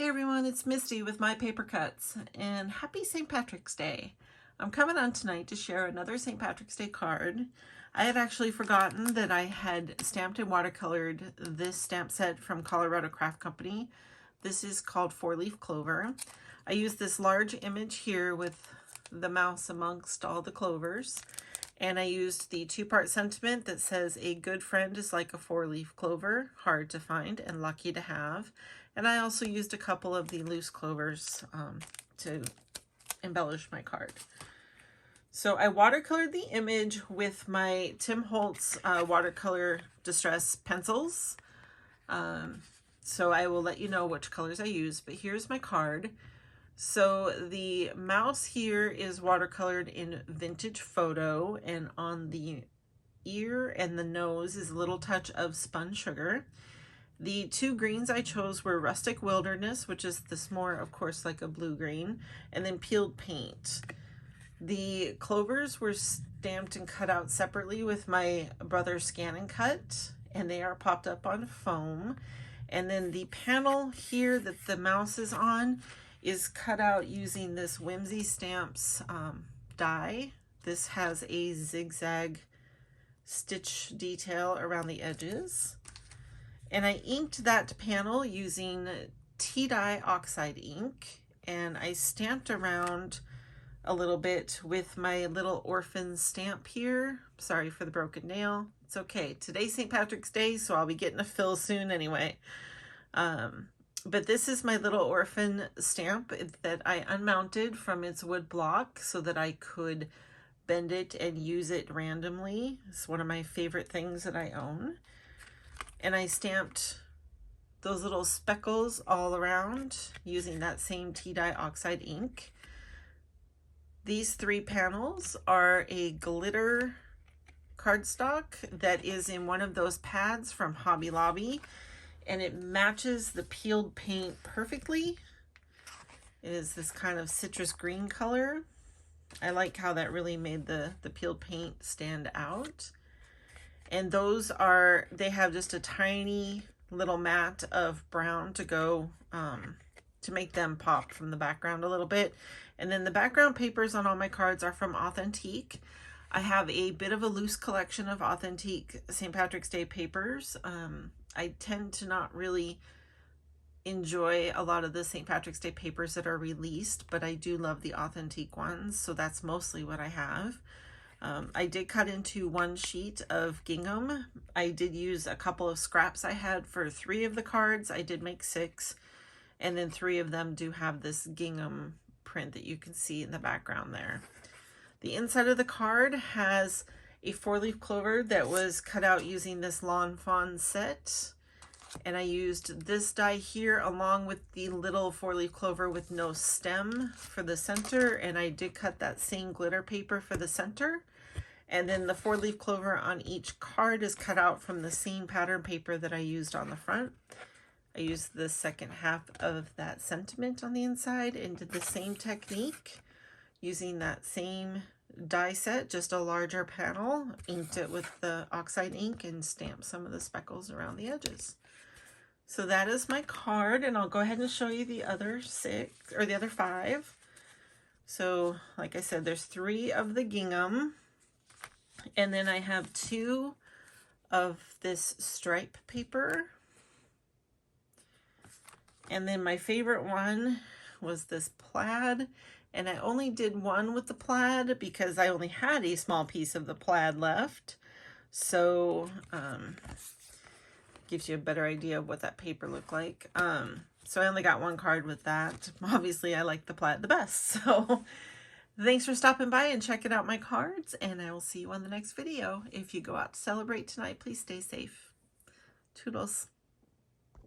Hey everyone, it's Misty with My Paper Cuts, and happy St. Patrick's Day. I'm coming on tonight to share another St. Patrick's Day card. I had actually forgotten that I had stamped and watercolored this stamp set from Colorado Craft Company. This is called Leaf Clover. I used this large image here with the mouse amongst all the clovers. And I used the two-part sentiment that says, a good friend is like a four-leaf clover, hard to find and lucky to have. And I also used a couple of the loose clovers to embellish my card. So I watercolored the image with my Tim Holtz watercolor distress pencils. So I will let you know which colors I use, but here's my card. So the mouse here is watercolored in Vintage Photo, and on the ear and the nose is a little touch of spun sugar. The two greens I chose were Rustic Wilderness, which is this more, of course, like a blue-green, and then Peeled Paint. The clovers were stamped and cut out separately with my brother's Scan and Cut, and they are popped up on foam. And then the panel here that the mouse is on is cut out using this Whimsy Stamps die. This has a zigzag stitch detail around the edges. And I inked that panel using tea dye oxide ink, and I stamped around a little bit with my little orphan stamp here. Sorry for the broken nail. It's okay. Today's St. Patrick's Day, so I'll be getting a fill soon anyway. But this is my little orphan stamp that I unmounted from its wood block so that I could bend it and use it randomly. It's one of my favorite things that I own. And I stamped those little speckles all around using that same tea dye oxide ink. These three panels are a glitter cardstock that is in one of those pads from Hobby Lobby, and it matches the peeled paint perfectly. It is this kind of citrus green color. I like how that really made the peeled paint stand out. And those are, they have just a tiny little mat of brown to go to make them pop from the background a little bit. And then the background papers on all my cards are from Authentique. I have a bit of a loose collection of Authentique St. Patrick's Day papers. I tend to not really enjoy a lot of the St. Patrick's Day papers that are released, but I do love the Authentique ones, so that's mostly what I have. I did cut into one sheet of gingham. I did use a couple of scraps I had for 3 of the cards. I did make 6, and then 3 of them do have this gingham print that you can see in the background there. The inside of the card has a 4-leaf clover that was cut out using this Lawn Fawn set. And I used this die here along with the little 4-leaf clover with no stem for the center. And I did cut that same glitter paper for the center. And then the 4-leaf clover on each card is cut out from the same pattern paper that I used on the front. I used the second half of that sentiment on the inside and did the same technique using that same die set, just a larger panel, inked it with the oxide ink and stamped some of the speckles around the edges. So that is my card, and I'll go ahead and show you the other 6 or the other 5. So like I said, there's 3 of the gingham, and then I have 2 of this stripe paper. And then my favorite one was this plaid, and I only did one with the plaid because I only had a small piece of the plaid left. So gives you a better idea of what that paper looked like. So I only got 1 card with that. Obviously I like the plaid the best. So thanks for stopping by and checking out my cards, and I will see you on the next video. If you go out to celebrate tonight, please stay safe. Toodles.